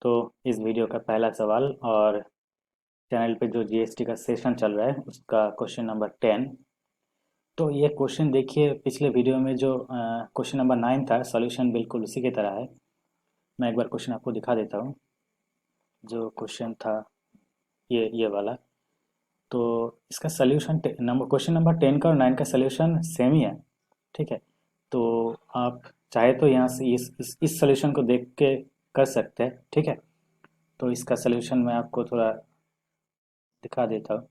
तो इस वीडियो का पहला सवाल और चैनल पे जो जीएसटी का सेशन चल रहा है उसका क्वेश्चन नंबर 10। तो ये क्वेश्चन देखिए, पिछले वीडियो में जो क्वेश्चन नंबर 9 था, सॉल्यूशन बिल्कुल उसी की तरह है। मैं एक बार क्वेश्चन आपको दिखा देता हूँ। जो क्वेश्चन था ये वाला। तो इसका सॉल्यूशन नंबर क्वेश्चन नंबर 10 का और 9 का सॉल्यूशन सेम ही है। ठीक है। तो आप चाहे तो यहाँ से इस सॉल्यूशन को देख के कर सकते हैं। ठीक है। तो इसका सॉल्यूशन मैं आपको थोड़ा दिखा देता हूँ।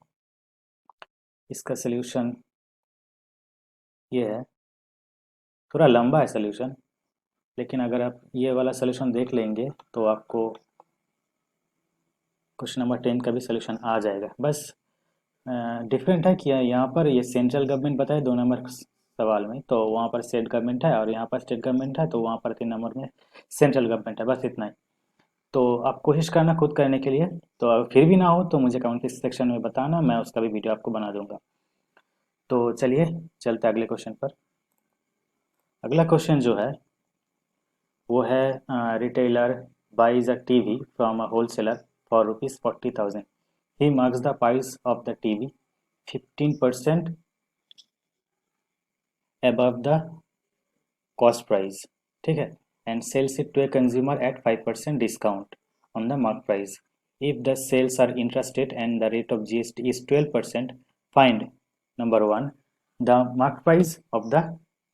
इसका सॉल्यूशन ये है। थोड़ा लंबा है सॉल्यूशन, लेकिन अगर आप ये वाला सॉल्यूशन देख लेंगे तो आपको क्वेश्चन नंबर 10 का भी सॉल्यूशन आ जाएगा। बस डिफरेंट है कि यहाँ पर ये सेंट्रल गवर्नमेंट बताए 2 नंबर सवाल में, तो वहाँ पर स्टेट गवर्नमेंट है, और यहाँ पर स्टेट गवर्नमेंट है, तो वहाँ पर 3 नंबर में सेंट्रल गवर्नमेंट है। बस इतना ही। तो आप कोशिश करना खुद करने के लिए। तो अगर फिर भी ना हो तो मुझे कमेंट सेक्शन में बताना, मैं उसका भी वीडियो आपको बना दूंगा। तो चलिए चलते अगले क्वेश्चन पर। अगला क्वेश्चन जो है वो है, retailer buys a TV from a wholesaler for ₹40,000। He marks the price of the TV 15% above the cost price, ठीक है, and sells it to a consumer at 5% discount on the mark price. If the sales are interested and the rate of GST is 12%, find number 1 the mark price of the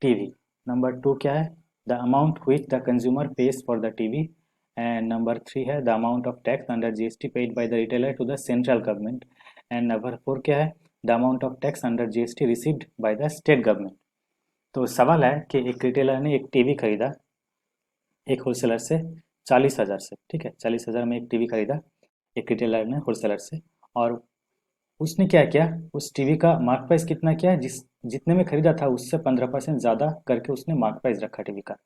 TV. Number 2 क्या है? The amount which the consumer page for the TV. And number 3 है the amount of tax under GST paid by the retailer to the central government. And number 4 क्या है? The amount of tax under GST received by the state government. तो सवाल है कि एक retailer ने एक टीवी खरीदा एक होलसेलर से 40,000 से। ठीक है, 40,000 में एक टीवी खरीदा एक रिटेलर ने होलसेलर से। और उसने क्या किया, उस टीवी का मार्क प्राइस कितना किया, जितने में खरीदा था उससे 15% ज़्यादा करके उसने मार्क प्राइस रखा टीवी का।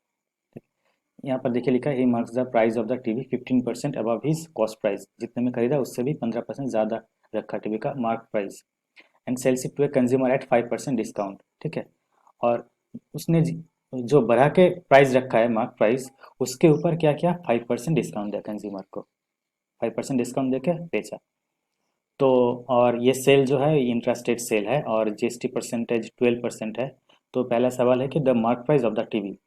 यहाँ पर देखिए लिखा है ही marks the price of the TV 15% above his cost price. जितने में खरीदा उससे भी 15% ज़्यादा रखा टीवी का mark price. And sells it to a consumer at 5% discount. ठीक है। और उसने जो बढ़ा के प्राइस रखा है मार्क प्राइस, उसके ऊपर क्या किया, 5% डिस्काउंट दिया कंज्यूमर को। 5% डिस्काउंट देके बेचा। तो और ये सेल जो है इंट्रास्टेट सेल है और जीएसटी परसेंटेज 12% है। तो पहला सवाल है कि the mark price of the TV.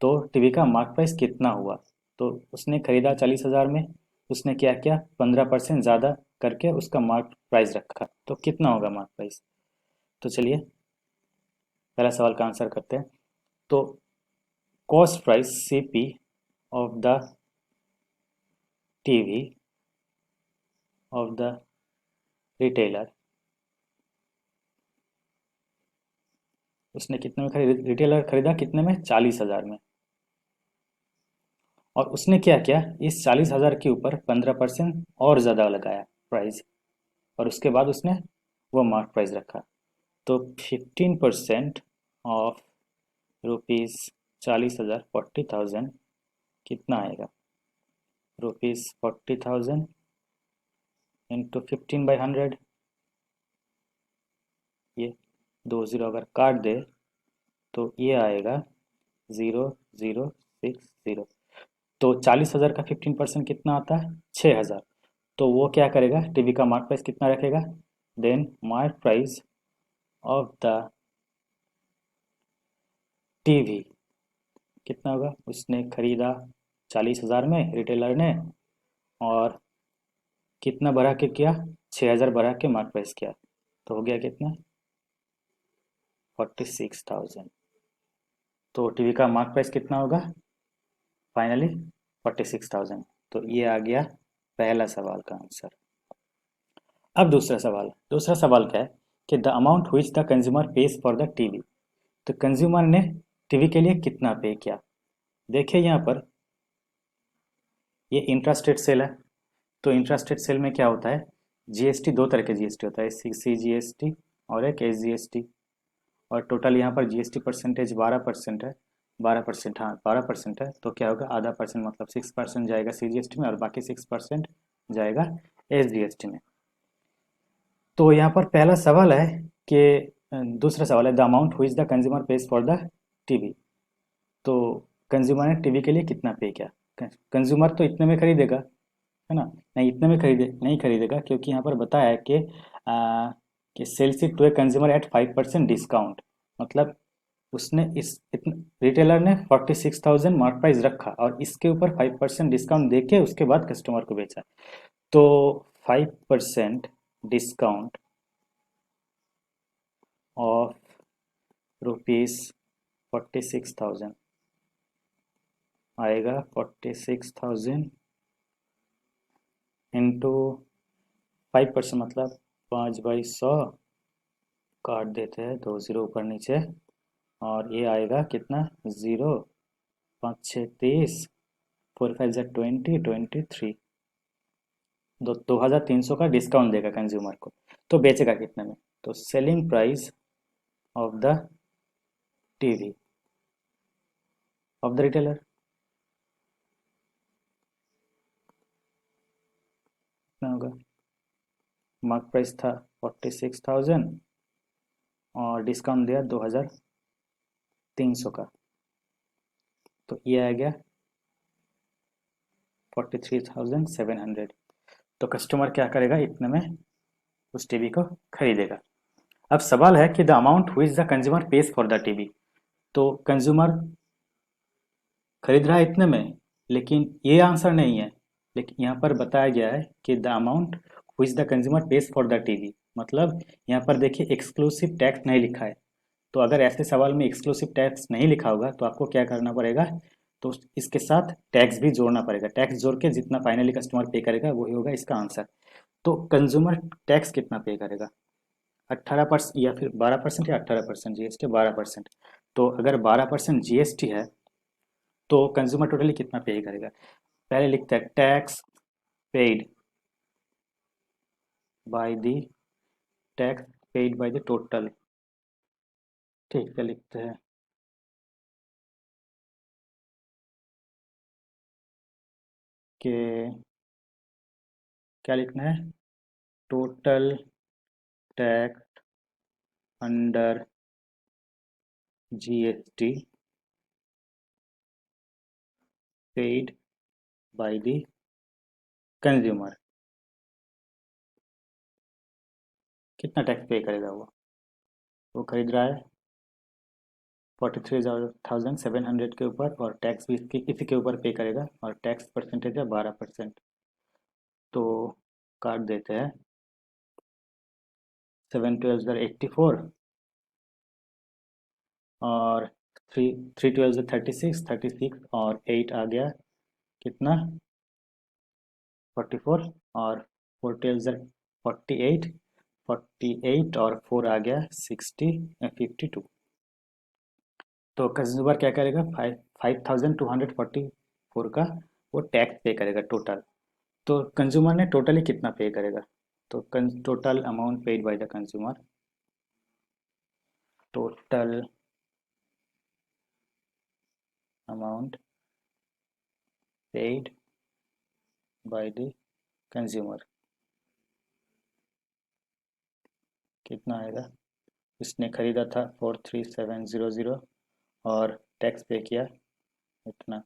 तो टीवी का मार्क प्राइस कितना हुआ? तो उसने खरीदा 40,000 में, उसने क्या किया, 15% ज़्यादा करके उसका मार्क प्राइस रखा। तो कितना होगा मार्क प्राइस? तो चलिए पहला सवाल का आंसर करते हैं। तो cost price CP of the TV of the retailer, उसने कितने में खरीदा, रिटेलर खरीदा कितने में, 40,000 में। और उसने क्या किया, इस 40,000 के ऊपर 15% और ज़्यादा लगाया प्राइस, और उसके बाद उसने वो मार्क प्राइस रखा। तो 15% ऑफ ₹40,000 40,000 कितना आएगा, ₹40,000 इंटू 15/100। ये 2 जीरो अगर काट दे तो ये आएगा 0,060। तो 40,000 का 15% कितना आता है, 6,000। तो वो क्या करेगा, टीवी का मार्क प्राइस कितना रखेगा, then mark price of the TV कितना होगा, उसने खरीदा 40,000 में रिटेलर ने, और कितना बढ़ा के किया, 6,000 बढ़ा के मार्क प्राइस किया। तो हो गया कितना, 46,000। तो टीवी का मार्क प्राइस कितना होगा फाइनली, 46,000। तो ये आ गया पहला सवाल का आंसर। अब दूसरा सवाल क्या है कि the amount which the consumer page for the TV. तो कंज्यूमर ने टीवी के लिए कितना पे किया। देखिए यहाँ पर ये इंट्रास्टेट सेल है। तो इंट्रास्टेट सेल में क्या होता है, जीएसटी, 2 तरह के जीएसटी होता है, सी जीएसटी और एक एस जीएसटी। और टोटल यहाँ पर जीएसटी परसेंटेज 12% है। 12%, हाँ 12% है। तो क्या होगा, आधा परसेंट मतलब 6% जाएगा सीजीएसटी में, और बाकी 6% जाएगा एसजीएसटी में। तो यहाँ पर पहला सवाल है कि दूसरा सवाल है the amount which the consumer page for the TV. तो कंज्यूमर ने टीवी के लिए कितना पे किया, कंज्यूमर तो इतने में खरीदेगा, है ना। नहीं, इतने में नहीं खरीदेगा, क्योंकि यहाँ पर बताया है कि sells it to a consumer at 5% discount. मतलब उसने इस रिटेलर ने 46,000 मार्क प्राइस रखा और इसके ऊपर 5% डिस्काउंट देके उसके बाद कस्टमर को बेचा। तो 5% डिस्काउंट ऑफ ₹46,000 आएगा 46,000 इंटू 5%, मतलब 5/100, काट देते हैं 2 जीरो ऊपर नीचे, और ये आएगा कितना, 0, 5 6 30, 4 5 जा 20, 23, 2,300 का डिस्काउंट देगा कंज्यूमर को। तो बेचेगा कितने में? तो selling price of the TV off the retailer कितना होगा? मार्क प्राइस था 46,000 और डिस्काउंट दिया 2,300 का, तो ये आ गया 43,700। तो कस्टमर क्या करेगा, इतने में उस टीवी को खरीदेगा। अब सवाल है कि the amount which the consumer page for the TV. तो कंज्यूमर खरीद रहा है इतने में, लेकिन ये आंसर नहीं है। लेकिन यहाँ पर बताया गया है कि the amount which the consumer page for the TV, मतलब यहाँ पर देखिए एक्सक्लूसिव टैक्स नहीं लिखा है। तो अगर ऐसे सवाल में एक्सक्लूसिव टैक्स नहीं लिखा होगा तो आपको क्या करना पड़ेगा, तो इसके साथ टैक्स भी जोड़ना पड़ेगा। टैक्स जोड़ के जितना फाइनली कस्टमर पे करेगा वही होगा इसका आंसर। तो कंज्यूमर टैक्स कितना पे करेगा, 18% या फिर 12% या 18% जीएसटी, 12%। तो अगर 12% जीएसटी है तो कंज्यूमर टोटली कितना पे करेगा? पहले लिखते हैं tax paid by the tax paid by the total. ठीक है, लिखते हैं कि क्या लिखना है, total tax under GST paid by the consumer. कितना टैक्स पे करेगा वो खरीद रहा है 43,700 के ऊपर, और टैक्स भी इसी के ऊपर पे करेगा, और टैक्स परसेंटेज है 12%। तो काट देते हैं, 7 12 84, और 3 12 36, और 8 आ गया कितना, 44, और 4 12 48, 48 और 4 आ गया 52। तो कंज्यूमर क्या करेगा, 5,244 का वो टैक्स पे करेगा टोटल। तो कंज्यूमर ने टोटली कितना पे करेगा? तो total amount paid by the consumer, total amount paid by the consumer कितना आएगा? इसने खरीदा था 43,700 और टैक्स पे किया इतना,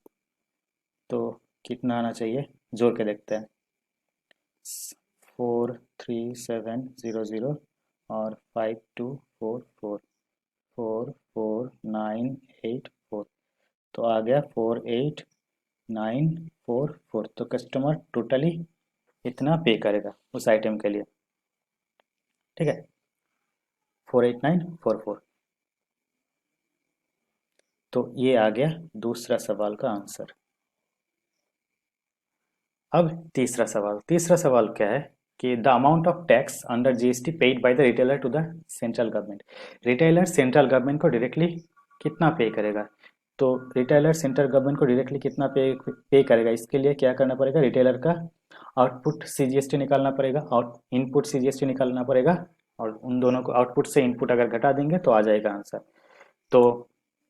तो कितना आना चाहिए, जोड़ के देखते हैं। 43,700 और 5244, 44,984, तो आ गया 48,944। तो कस्टमर टोटली इतना पे करेगा उस आइटम के लिए। ठीक है, 48,944। तो ये आ गया दूसरा सवाल का आंसर। अब तीसरा सवाल क्या है कि the amount of tax under GST paid by the retailer to the central government. Retailer central government को डायरेक्टली कितना पे करेगा? तो रिटेलर सेंट्रल गवर्नमेंट को डायरेक्टली कितना पे करेगा, इसके लिए क्या करना पड़ेगा, रिटेलर का आउटपुट सीजीएसटी निकालना पड़ेगा, आउट इनपुट सीजीएसटी निकालना पड़ेगा, और उन दोनों को आउटपुट से इनपुट अगर घटा देंगे तो आ जाएगा आंसर। तो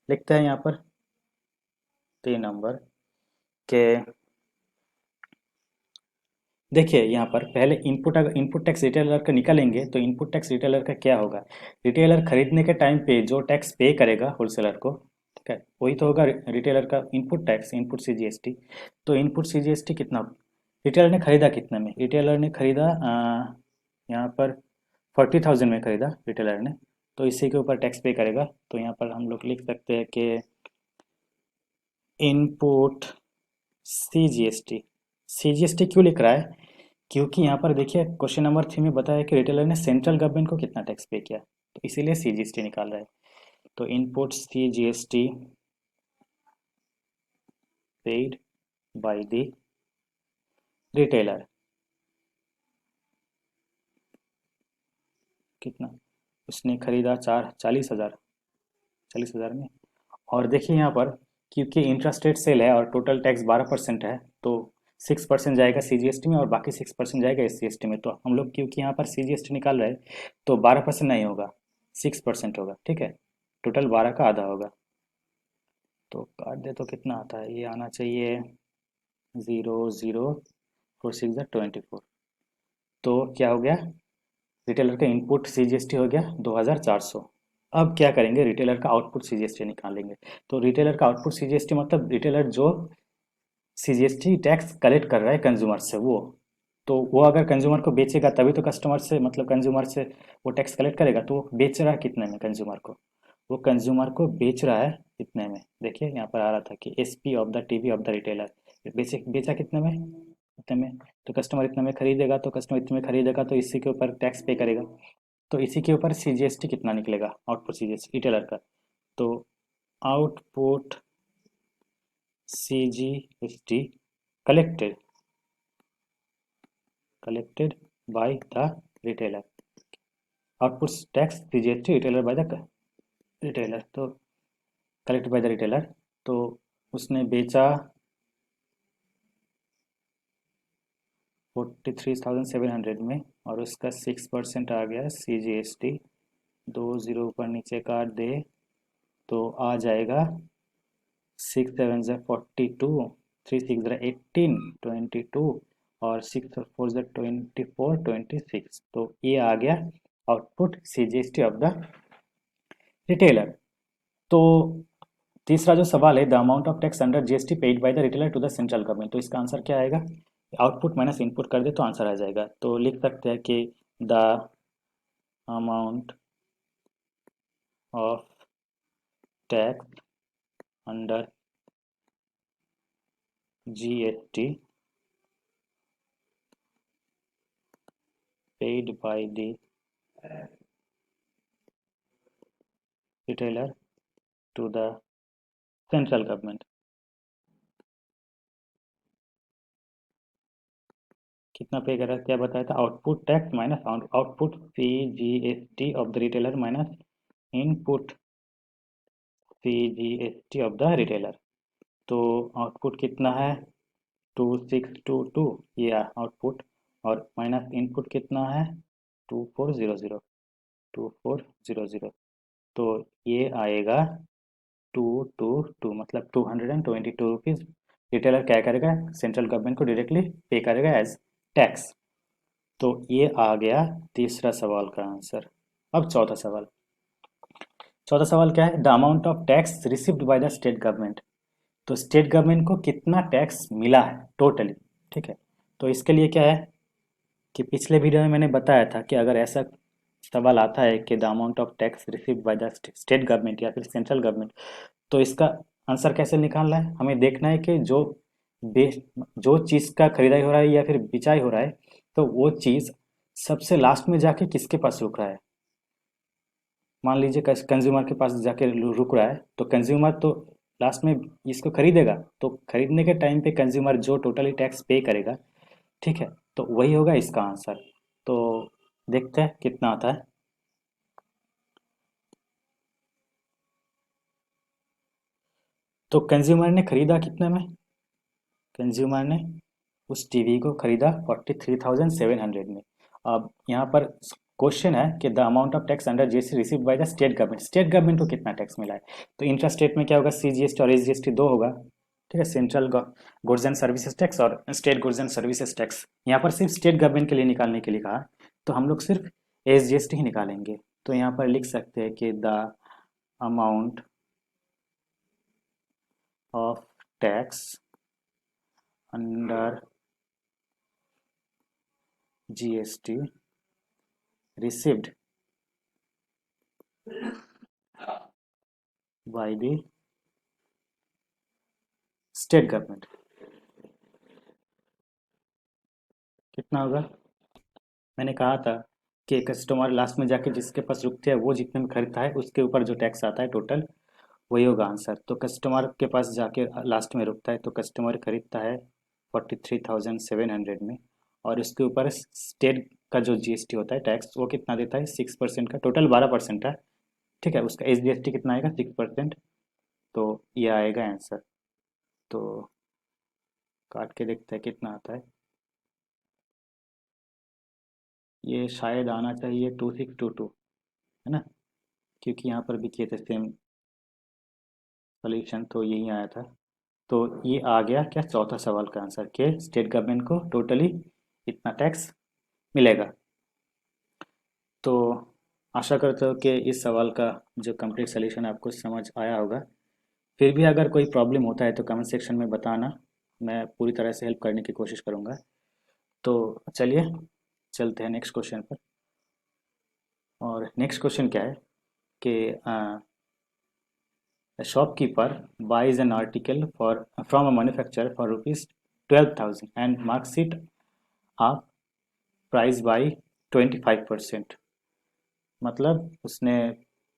लिखते हैं यहाँ पर 3 नंबर के, देखिए यहाँ पर पहले इनपुट, अगर इनपुट टैक्स रिटेलर का निकालेंगे तो इनपुट टैक्स रिटेलर का क्या होगा, रिटेलर खरीदने के टाइम पे जो टैक्स पे करेगा होलसेलर को, ठीक है, वही तो होगा रिटेलर का इनपुट टैक्स, इनपुट सीजीएसटी। तो इनपुट सीजीएसटी कितना रिटेलर ने खरीदा कितने में? रिटेलर ने खरीदा यहाँ पर 40,000 में खरीदा रिटेलर ने, तो इसी के ऊपर टैक्स पे करेगा। तो यहाँ पर हम लोग लिख सकते हैं कि इनपुट CGST। CGST क्यों लिख रहा है? क्योंकि यहाँ पर देखिए क्वेश्चन नंबर 3 में बताया कि रिटेलर ने सेंट्रल गवर्नमेंट को कितना टैक्स पे किया, तो इसीलिए CGST निकाल रहा है। तो input CGST paid by the retailer कितना? उसने खरीदा 40,000 में। और देखिए यहाँ पर क्योंकि इंटरेस्ट रेट सेल है और टोटल टैक्स 12% है, तो 6% जाएगा CGST में और बाकी 6% जाएगा SGST में। तो हम लोग क्योंकि यहाँ पर CGST निकाल रहे हैं, तो 12% नहीं होगा, 6% होगा। ठीक है, टोटल 12 का आधा होगा। तो काट दे तो कितना आता है? ये आना चाहिए 0, 0, 4, 6 24। तो क्या हो गया? रिटेलर का इनपुट CGST हो गया 2,400। अब क्या करेंगे? रिटेलर का आउटपुट CGST निकालेंगे। तो रिटेलर का आउटपुट CGST मतलब रिटेलर जो CGST टैक्स कलेक्ट कर रहा है कंज्यूमर से, वो तो वो अगर कंज्यूमर को बेचेगा तभी तो कस्टमर से मतलब कंज्यूमर से वो टैक्स कलेक्ट करेगा। तो वो बेच रहा है कितने में कंज्यूमर को? वो कंज्यूमर को बेच रहा है इतने में। देखिए यहाँ पर आ रहा था कि SP of the TV off the retailer, बेचे बेचा कितने में? इतने में। तो कस्टमर इतने में खरीदेगा, तो कस्टमर इतने में खरीदेगा तो इसी के ऊपर टैक्स पे करेगा। तो इसी के ऊपर CGST कितना निकलेगा? आउटपुट CGST रिटेलर का। तो output CGST collected by the retailer। Output tax CGST retailer bye the retailer, तो कलेक्टेड बाय द रिटेलर। तो उसने बेचा 43,700 में और उसका 6% आ गया CGST। 2 0 ऊपर नीचे काट दे तो आ जाएगा 6 7 42, 3 6 18, 22 और 6 4 24 तो ये आ गया output CGST of the retailer. तो तीसरा जो सवाल है, the amount of tax under GST paid by the retailer to the central government, तो इसका आंसर क्या आएगा? आउटपुट माइनस इनपुट कर दे तो आंसर आ जाएगा। तो लिख सकते हैं कि the amount of tax under GST paid by the retailer to the central government कितना पे करा? क्या बताया था? Output tax minus output CGST of the retailer minus input CGST of the retailer. तो आउटपुट कितना है? 2622, ये आउटपुट, और माइनस इनपुट कितना है? 2400। तो ये आएगा 222, मतलब 222 रुपीज़ रिटेलर क्या करेगा? सेंट्रल गवर्नमेंट को डायरेक्टली पे करेगा एज टैक्स। तो ये आ गया तीसरा सवाल का आंसर। अब चौथा सवाल क्या है? The amount of tax received by the state government. तो स्टेट गवर्नमेंट को कितना टैक्स मिला है टोटली? ठीक है, तो इसके लिए क्या है कि पिछले वीडियो में मैंने बताया था कि अगर ऐसा सवाल आता है कि the amount of tax received by the state government या फिर सेंट्रल गवर्नमेंट, तो इसका आंसर कैसे निकालना है? हमें देखना है कि जो चीज़ का खरीदाई हो रहा है या फिर बिचाई हो रहा है, तो वो चीज़ सबसे लास्ट में जाके किसके पास रुक रहा है। मान लीजिए कंज्यूमर के पास जाके रुक रहा है, तो कंज्यूमर तो लास्ट में इसको खरीदेगा, तो खरीदने के टाइम पे कंज्यूमर जो टोटली टैक्स पे करेगा, ठीक है, तो वही होगा इसका आंसर। तो देखते हैं कितना आता है। तो कंज्यूमर ने खरीदा कितने में? कंज्यूमर ने उस टीवी को खरीदा 43,700 में। अब यहाँ पर क्वेश्चन है कि the amount of tax under GST received by the state government, state government को कितना टैक्स मिला है? तो इंट्रा स्टेट में क्या होगा? CGST और SGST दो होगा। ठीक है, central goods and services tax और state goods and services tax. यहाँ पर सिर्फ स्टेट गवर्नमेंट के लिए निकालने के लिए कहा, तो हम लोग सिर्फ SGST ही निकालेंगे। तो यहाँ पर लिख सकते हैं कि the amount of tax under GST received by the state government कितना होगा? मैंने कहा था कि कस्टमर लास्ट में जाके जिसके पास रुकते हैं वो जितने में खरीदता है उसके ऊपर जो टैक्स आता है टोटल वही होगा आंसर। तो कस्टमर के पास जाके लास्ट में रुकता है तो कस्टमर खरीदता है 43,700 में, और उसके ऊपर स्टेट का जो GST होता है टैक्स वो कितना देता है? 6% का, टोटल 12% है। ठीक है, उसका SGST कितना आएगा? 6%। तो ये आएगा आंसर। तो काट के देखते हैं कितना आता है। ये शायद आना चाहिए 2622, है ना, क्योंकि यहाँ पर भी किए थे सेम सोल्यूशन, तो यही आया था। तो ये आ गया क्या चौथा सवाल का आंसर, कि स्टेट गवर्नमेंट को टोटली इतना टैक्स मिलेगा। तो आशा करता हूँ कि इस सवाल का जो कंप्लीट सोल्यूशन आपको समझ आया होगा। फिर भी अगर कोई प्रॉब्लम होता है तो कमेंट सेक्शन में बताना, मैं पूरी तरह से हेल्प करने की कोशिश करूँगा। तो चलिए चलते हैं नेक्स्ट क्वेश्चन पर। और नेक्स्ट क्वेश्चन क्या है कि a shopkeeper buys an article from a manufacturer for rupees 12,000 and marks it up price by 25%। मतलब उसने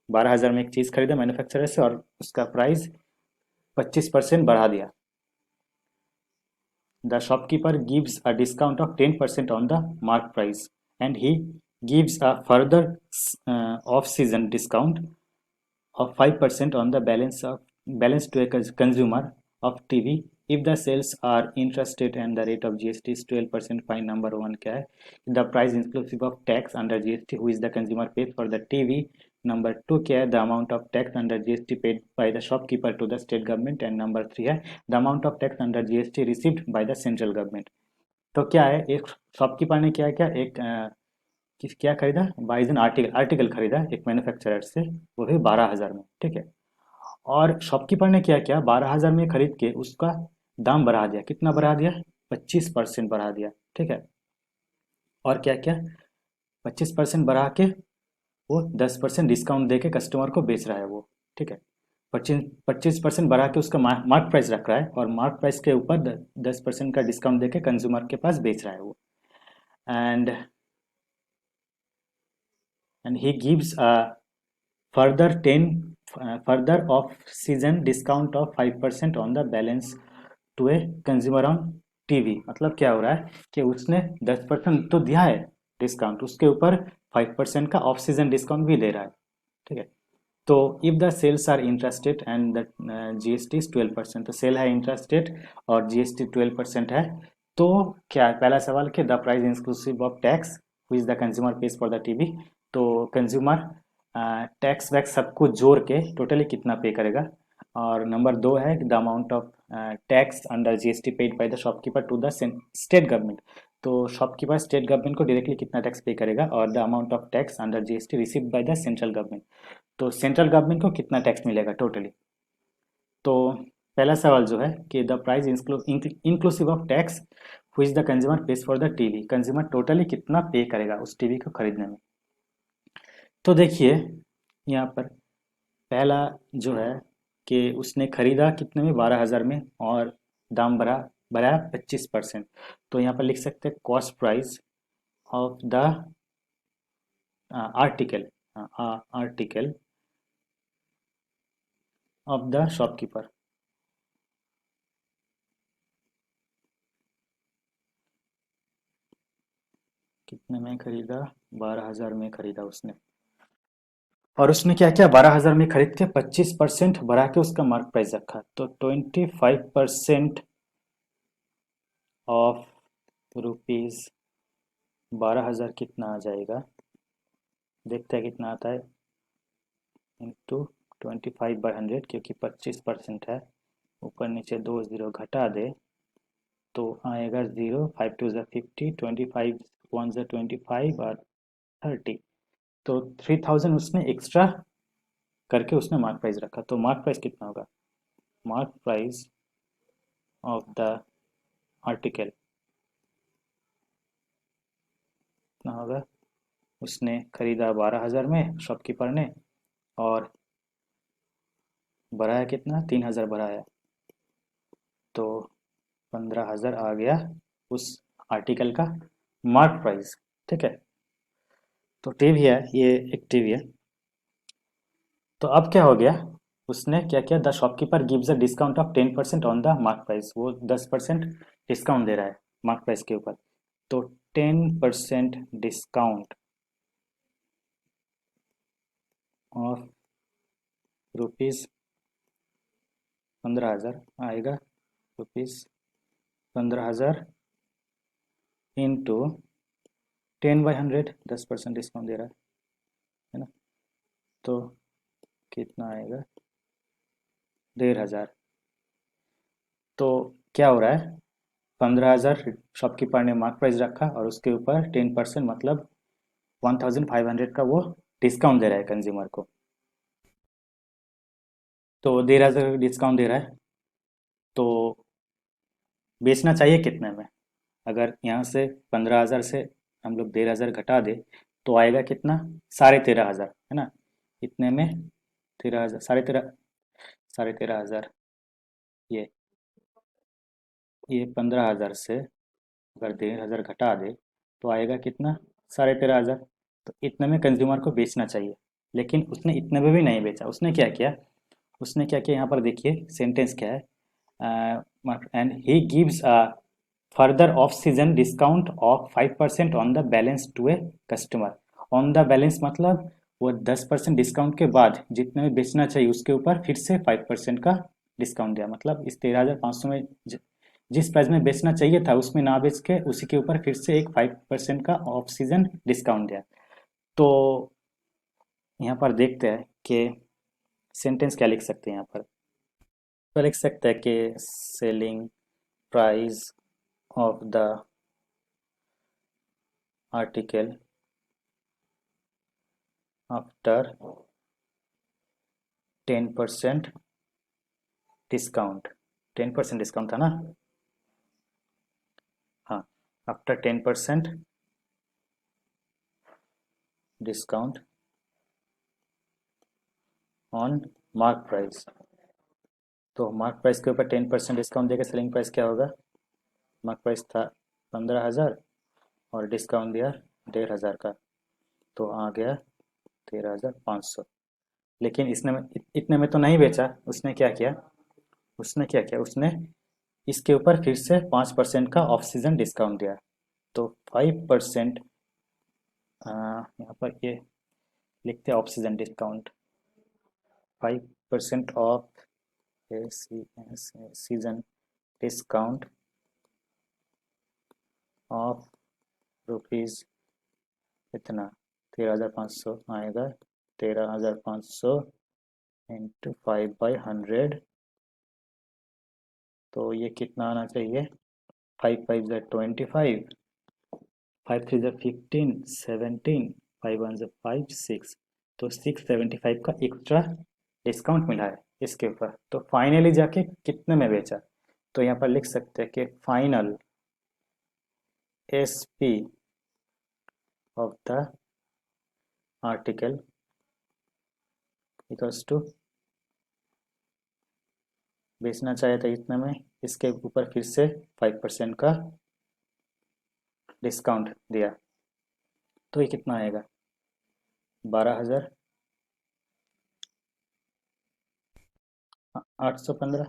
12,000 में एक चीज़ खरीदा मैन्युफैक्चरर से और उसका प्राइस 25% बढ़ा दिया। The shopkeeper gives a discount of 10% on the mark price and he gives a further off-season discount of 5% on the balance to a consumer of TV if the sales are intrastate and the rate of GST is 12%। Find number one क्या है? The price inclusive of tax under GST who is the consumer pays for the TV। Number two क्या है? The amount of tax under GST paid by the shopkeeper to the state government. And number three है the amount of tax under GST received by the central government. तो क्या है, एक shopkeeper ने क्या क्या एक क्या खरीदा? बाइज एन आर्टिकल खरीदा एक मैन्युफैक्चरर से, वो भी 12,000 में। ठीक है, और शॉपकीपर ने क्या किया? 12,000 में खरीद के उसका दाम बढ़ा दिया। कितना बढ़ा दिया? 25% बढ़ा दिया। ठीक है, और क्या क्या? 25% बढ़ा के वो 10% डिस्काउंट दे के कस्टमर को बेच रहा है वो। ठीक है, 25% बढ़ा के उसका मार्क प्राइस रख रहा है और मार्क प्राइस के ऊपर 10% का डिस्काउंट दे के कंज्यूमर के पास बेच रहा है वो। And he gives a further off season discount of 5% on the balance to a consumer on TV। मतलब क्या हो रहा है कि उसने 10% तो दिया है डिस्काउंट, उसके ऊपर 5% का ऑफ सीजन डिस्काउंट भी दे रहा है। ठीक है, तो if the sales are interested and the GST is 12%, तो सेल है इंटरेस्टेड और GST 12% है, तो क्या है? पहला सवाल कि the price inclusive of tax which the consumer page for the TV। तो कंज्यूमर टैक्स वैक्स सबको जोड़ के टोटली कितना पे करेगा। और नंबर दो है the amount of tax under GST paid by the shopkeeper to the state government. तो शॉपकीपर स्टेट गवर्नमेंट को डायरेक्टली कितना टैक्स पे करेगा, और the amount of tax under GST received by the central government. तो central government को कितना tax मिलेगा totally. तो पहला सवाल जो है कि the price inclusive of tax which the consumer page for the TV, consumer totally कितना पे करेगा उस TV को खरीदने में। तो देखिए यहाँ पर पहला जो है कि उसने खरीदा कितने में? 12,000 में, और दाम बढ़ाया 25%। तो यहाँ पर लिख सकते हैं cost price of the article article of the shopkeeper. कितने में खरीदा? 12,000 में खरीदा उसने, और उसने क्या किया? 12,000 में खरीद के 25% बढ़ा के उसका मार्क प्राइस रखा। तो 25% ऑफ रुपीज 12,000 कितना आ जाएगा? देखते हैं कितना आता है। इंटू 25/100, क्योंकि 25% है, ऊपर नीचे दो जीरो घटा दे तो आएगा जीरो। 5 2 50, 25 1 25 और 30। तो 3,000 उसने एक्स्ट्रा करके उसने मार्क प्राइस रखा। तो मार्क प्राइस कितना होगा? Mark price of the article कितना होगा, उसने खरीदा 12,000 में शॉपकीपर ने, और बढ़ाया कितना, 3,000 बढ़ाया, तो 15,000 आ गया उस आर्टिकल का मार्क प्राइस। ठीक है, तो टीवी है, ये एक टीवी है। तो अब क्या हो गया, उसने क्या किया, the shopkeeper gives a discount of 10% on the mark price, वो 10% डिस्काउंट दे रहा है मार्क प्राइस के ऊपर। तो 10% डिस्काउंट ऑफ रुपीज़ 15,000 आएगा, रुपीज़ 15,000 इंटू 10/100, 10% डिस्काउंट दे रहा है ना, तो कितना आएगा, 1,500। तो क्या हो रहा है, 15,000 शॉपकीपर ने मार्क प्राइस रखा और उसके ऊपर 10% मतलब 1,500 का वो डिस्काउंट दे रहा है कंज्यूमर को। तो 1,500 डिस्काउंट दे रहा है, तो बेचना चाहिए कितने में, अगर यहाँ से 15,000 से हम लोग 1,500 घटा दे, तो आएगा कितना, 13,500 है ना। इतने में 13,000, 13,500, ये ये 15,000 से अगर 1,500 घटा दे, तो आएगा कितना, 13,500। तो इतने में कंज्यूमर को बेचना चाहिए, लेकिन उसने इतने में भी नहीं बेचा। उसने क्या किया, यहाँ पर देखिए सेंटेंस क्या है, and he gives a further off season discount of 5% on the balance to a customer. On the balance मतलब वो 10% डिस्काउंट के बाद जितने में बेचना चाहिए उसके ऊपर फिर से 5% का डिस्काउंट दिया, मतलब इस 13,500 में जिस प्राइस में बेचना चाहिए था उसमें ना बेच के उसी के ऊपर फिर से एक 5% का ऑफ सीजन डिस्काउंट दिया। तो यहाँ पर देखते हैं कि सेंटेंस क्या लिख सकते हैं यहाँ पर। तो लिख सकते हैं कि selling price of the article after 10% discount, 10% discount था ना, हाँ, after 10% discount on mark price. तो मार्क प्राइस के ऊपर 10% डिस्काउंट देकर सेलिंग प्राइस क्या होगा, मार्क प्राइस था 15,000 और डिस्काउंट दिया 1,500 का, तो आ गया 13,500। लेकिन इतने में तो नहीं बेचा, उसने क्या किया, उसने इसके ऊपर फिर से 5% का ऑफ सीजन डिस्काउंट दिया। तो 5%, यहाँ पर ये लिखते हैं of season discount, 5% of season discount of rupees इतना 13,500 आएगा, 13,500 इंटू 5/100, तो ये कितना आना चाहिए, 5 5 25, 5 3 15, 17, 5 1 5 6, तो 675 का एक्स्ट्रा डिस्काउंट मिला है इसके ऊपर। तो फाइनली जाके कितने में बेचा, तो यहाँ पर लिख सकते हैं कि final SP of the article equals to, बेचना चाहे था इतने में, इसके ऊपर फिर से 5% का डिस्काउंट दिया, तो ये कितना आएगा, 12,815।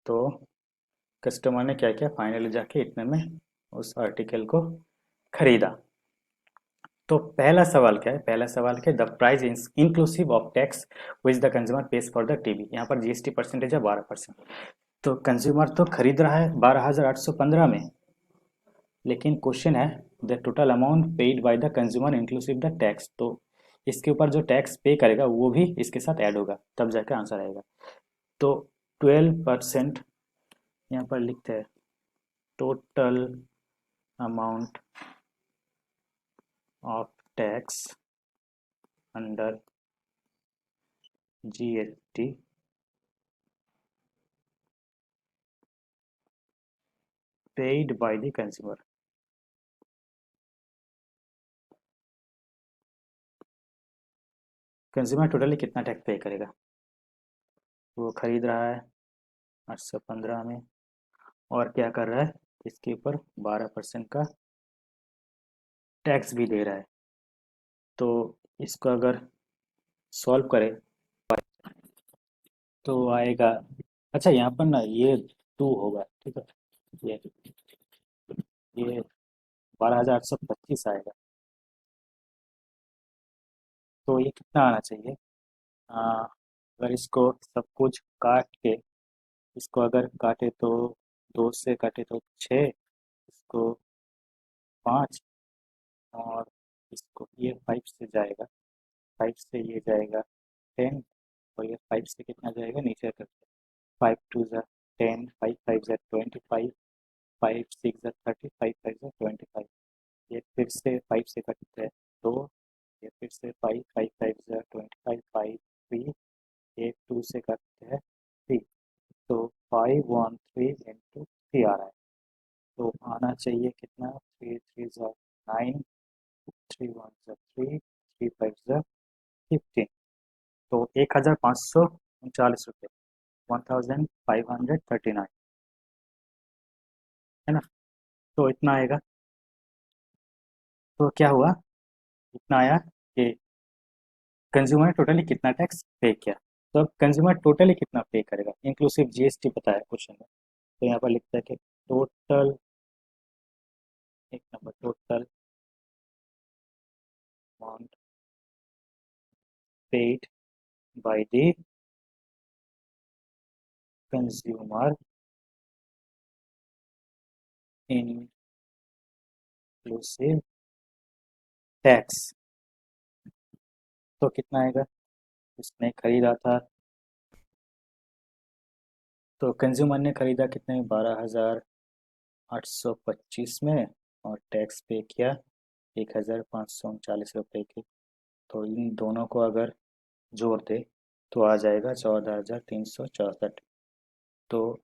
तो कस्टमर ने क्या किया, फाइनली जाके इतने में उस आर्टिकल को खरीदा। तो पहला सवाल क्या है, पहला सवाल क्या है, the price inclusive of tax which the consumer page for the TV. यहाँ पर जीएसटी परसेंटेज है 12%। तो कंज्यूमर तो खरीद रहा है 12,815 में, लेकिन क्वेश्चन है the total amount paid by the consumer inclusive the tax. तो इसके ऊपर जो टैक्स पे करेगा वो भी इसके साथ ऐड होगा, तब जाकर आंसर आएगा। तो 12% यहाँ पर लिखते हैं, total amount of tax under GST paid by the consumer. Consumer totally कितना टैक्स पे करेगा? वो खरीद रहा है 815 में, और क्या कर रहा है, इसके ऊपर 12% का टैक्स भी दे रहा है। तो इसको अगर सॉल्व करें तो आएगा, अच्छा यहाँ पर ना ये 2 होगा, ठीक है, ये ये 12,825 आएगा। तो ये कितना आना चाहिए? अगर इसको सब कुछ काट के, इसको अगर काटे तो 2 से काटे तो 6, इसको 5, और इसको ये 5 से जाएगा, 5 से ये जाएगा 10, और ये 5 से कितना जाएगा नीचे करके, 5 टू ज़ा 10, 5 5 ज़ा 25, 5 6 ज़ा 30, 5 5 ज़ा 25। ये फिर से 5 से कटते हैं 2, ये फिर से 5 5 5 ज़ा 25, 5 3, ये 2 से कटते हैं 3, तो 513 into 3 आ रहा है। तो आना चाहिए कितना, 3 3 ज़ा 9, 3 1 ज़ा 3, 3 5 ज़ा 15, तो 1,539 रुपये, 1,539, है ना? तो इतना आएगा। तो क्या हुआ, इतना आया कि कंज्यूमर ने टोटली कितना टैक्स पे किया। तो अब कंज्यूमर टोटली कितना पे करेगा, इंक्लूसिव जीएसटी पता है क्वेश्चन में, तो यहाँ पर लिखता है कि टोटल, एक number, total amount paid by the consumer inclusive tax, तो कितना आएगा, उसने खरीदा था, तो कंज्यूमर ने खरीदा कितने, 12,825 में, और टैक्स पे किया 1,539 रुपये की। तो इन दोनों को अगर जोड़ दे तो आ जाएगा 14,364। तो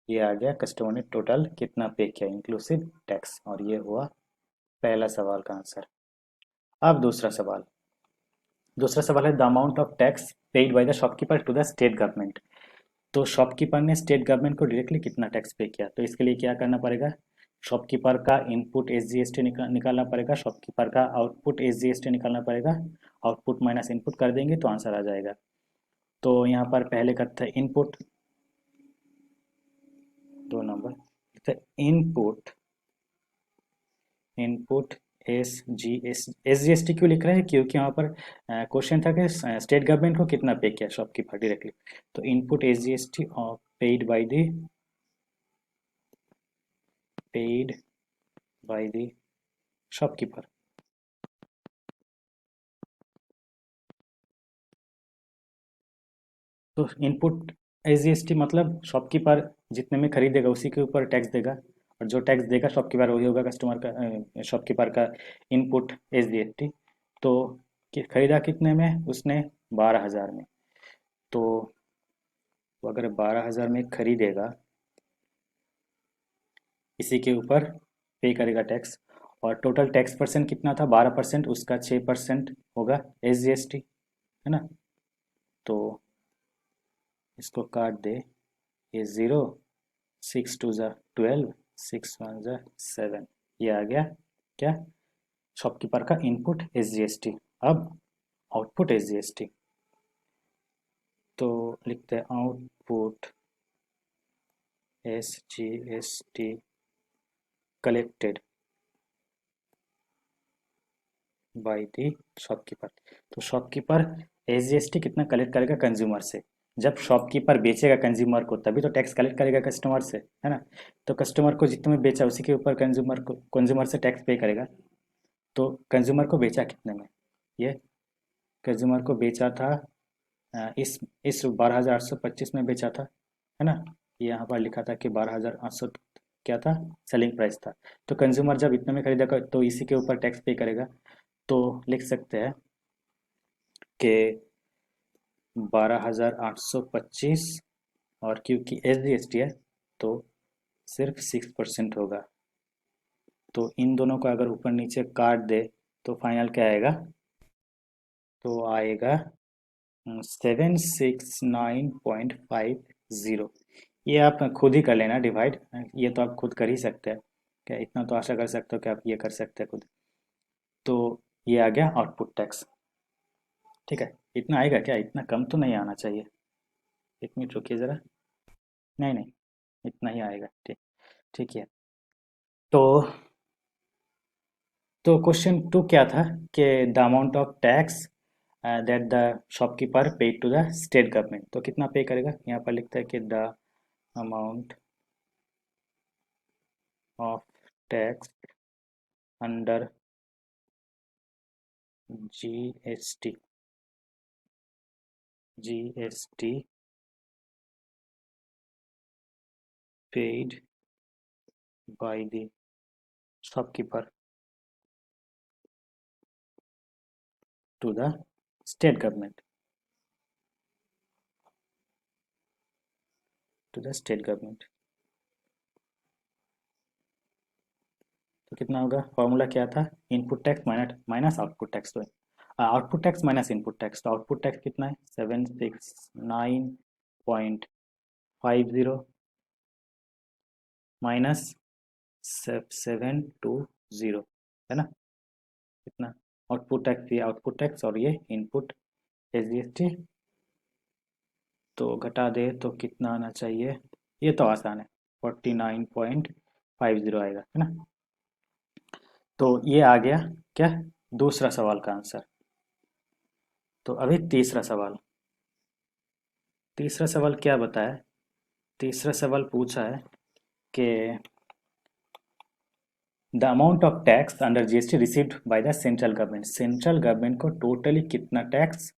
ये आ गया कस्टमर ने टोटल कितना पे किया इंक्लूसिव टैक्स, और ये हुआ पहला सवाल का आंसर। अब दूसरा सवाल है the amount of tax paid by the shopkeeper to the state government. तो शॉपकीपर ने स्टेट गवर्नमेंट को डायरेक्टली कितना टैक्स पे किया, तो इसके लिए क्या करना पड़ेगा, शॉपकीपर का इनपुट एसजीएसटी निकालना पड़ेगा, शॉपकीपर का आउटपुट एसजीएसटी निकालना पड़ेगा, आउटपुट माइनस इनपुट कर देंगे तो आंसर आ जाएगा। तो यहाँ पर पहले करते हैं इनपुट, 2 नंबर, तो input, input S G S T क्यों लिख रहे हैं, क्योंकि यहाँ पर क्वेश्चन था कि स्टेट गवर्नमेंट को कितना पे किया शॉपकीपर डायरेक्टली। तो input S G S T paid by the, paid by the shopkeeper. तो इनपुट एसजीएसटी मतलब शॉपकीपर जितने में खरीदेगा उसी के ऊपर टैक्स देगा, और जो टैक्स देगा शॉपकीपर वही होगा कस्टमर का, शॉपकीपर का इनपुट एसजीएसटी। तो खरीदा कितने में उसने, 12,000 में, तो वो अगर 12,000 में खरीदेगा, इसी के ऊपर पे करेगा टैक्स, और टोटल टैक्स परसेंट कितना था, 12%, उसका 6% होगा एसजीएसटी, है ना? तो इसको काट दे, ये 0, 6 2 ज़ा 12, 6 1 ज़ा 7, ये आ गया क्या, शॉपकीपर का इनपुट एसजीएसटी। अब आउटपुट एसजीएसटी, तो लिखते हैं output SGST collected by the shopkeeper. तो शॉपकीपर एसजीएसटी कितना कलेक्ट करेगा कंज्यूमर से, जब शॉपकीपर बेचेगा कंज्यूमर को तभी तो टैक्स कलेक्ट करेगा कस्टमर से, है ना? तो कस्टमर को जितने में बेचा उसी के ऊपर कंज्यूमर से टैक्स पे करेगा। तो कंज्यूमर को बेचा कितने में, ये कंज्यूमर को बेचा था इस 12,825 में बेचा था, है ना? ये यहाँ पर लिखा था कि 12,800 क्या था, सेलिंग प्राइस था। तो कंज्यूमर जब इतने में खरीदेगा तो इसी के ऊपर टैक्स पे करेगा। तो लिख सकते हैं कि 12,825, और क्योंकि एस जी एस टी है तो सिर्फ 6% होगा। तो इन दोनों को अगर ऊपर नीचे काट दे तो फाइनल क्या आएगा, तो आएगा 769.50। ये आप खुद ही कर लेना डिवाइड, ये तो आप खुद कर ही सकते हैं, क्या इतना तो आशा कर सकते हो कि आप ये कर सकते हैं खुद। तो ये आ गया आउटपुट टैक्स। ठीक है, इतना आएगा क्या? इतना कम तो नहीं आना चाहिए। एक मिनट रुकिए ज़रा। नहीं नहीं, इतना ही आएगा। ठीक, ठीक है। तो क्वेश्चन टू क्या था कि the amount of tax that the shopkeeper paid to the state government, तो कितना पे करेगा? यहाँ पर लिखता है कि the amount of tax under GST paid by the shopkeeper to the state government, तो कितना होगा? फॉर्मूला क्या था? Input tax minus output tax. तो output tax minus input tax, तो आउटपुट टैक्स कितना है? 769.50 माइनस 720, है ना? कितना आउटपुट टैक्स? ये आउटपुट टैक्स और ये इनपुट एसजीएसटी, तो घटा दे तो कितना आना चाहिए? ये तो आसान है, 49.50 आएगा, है ना? तो ये आ गया क्या, दूसरा सवाल का आंसर। तो अभी तीसरा सवाल क्या बताया? तीसरा सवाल पूछा है कि the amount of tax under GST received by the central government, central government को टोटली कितना टैक्स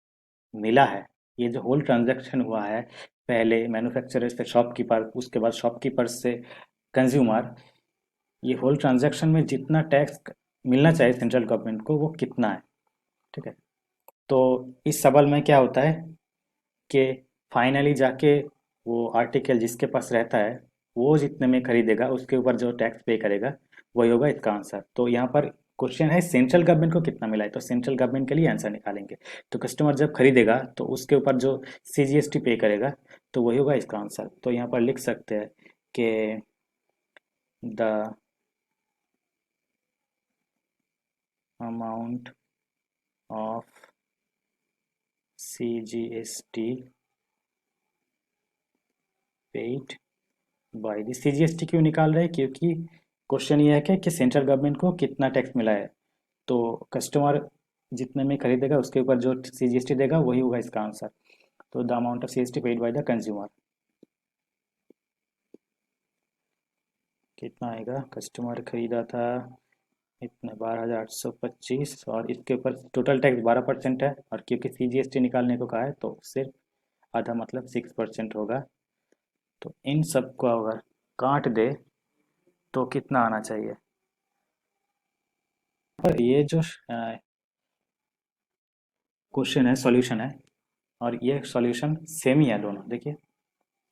मिला है। ये जो होल ट्रांजैक्शन हुआ है, पहले मैन्युफैक्चरर से शॉपकीपर, उसके बाद शॉपकीपर से कंज्यूमर, ये होल ट्रांजैक्शन में जितना टैक्स मिलना चाहिए सेंट्रल गवर्नमेंट को, वो कितना है? ठीक है। तो इस सवाल में क्या होता है कि फाइनली जाके वो आर्टिकल जिसके पास रहता है, वो जितने में खरीदेगा उसके ऊपर जो टैक्स पे करेगा वही होगा इसका आंसर। तो यहाँ पर क्वेश्चन है सेंट्रल गवर्नमेंट को कितना मिला है, तो सेंट्रल गवर्नमेंट के लिए आंसर निकालेंगे। तो कस्टमर जब खरीदेगा तो उसके ऊपर जो सीजीएसटी पे करेगा तो वही होगा इसका आंसर। तो यहाँ पर लिख सकते हैं कि the amount of CGST paid by the, CGST क्यों निकाल रहे हैं? क्योंकि क्वेश्चन ये है कि सेंट्रल गवर्नमेंट को कितना टैक्स मिला है, तो कस्टमर जितने में खरीदेगा उसके ऊपर जो सीजीएसटी देगा वही होगा इसका आंसर। तो the amount of CGST paid by the consumer कितना आएगा? कस्टमर खरीदा था इतने 12,825, और इसके ऊपर टोटल टैक्स 12% है, और क्योंकि सीजीएसटी निकालने को कहा है तो सिर्फ आधा मतलब 6% होगा। तो इन सब को अगर काट दे तो कितना आना चाहिए? पर ये जो क्वेश्चन है, सॉल्यूशन है, और ये सॉल्यूशन सेम ही है दोनों, देखिए।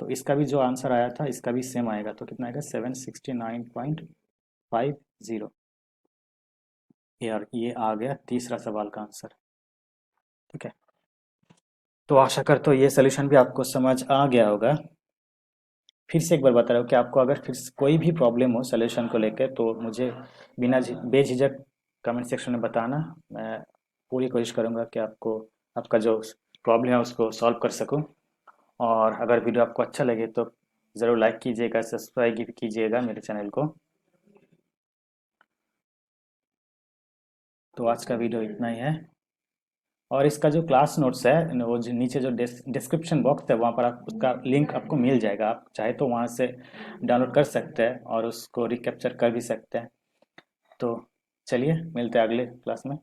तो इसका भी जो आंसर आया था इसका भी सेम आएगा, तो कितना आएगा? 769.50। यार ये आ गया तीसरा सवाल का आंसर। ठीक है, तो आशा करता हूँ ये सोल्यूशन भी आपको समझ आ गया होगा। फिर से एक बार बता रहा हूँ कि आपको अगर फिर से कोई भी प्रॉब्लम हो सोल्यूशन को लेकर तो मुझे बेझिझक कमेंट सेक्शन में बताना। मैं पूरी कोशिश करूँगा कि आपको आपका जो प्रॉब्लम है उसको सॉल्व कर सकूँ। और अगर वीडियो आपको अच्छा लगे तो ज़रूर लाइक कीजिएगा, सब्सक्राइब कीजिएगा मेरे चैनल को। तो आज का वीडियो इतना ही है, और इसका जो क्लास नोट्स है वो जो नीचे जो डिस्क्रिप्शन बॉक्स है वहाँ पर आप उसका लिंक आपको मिल जाएगा, आप चाहे तो वहाँ से डाउनलोड कर सकते हैं और उसको रिकैप्चर कर भी सकते हैं। तो चलिए मिलते हैं अगले क्लास में।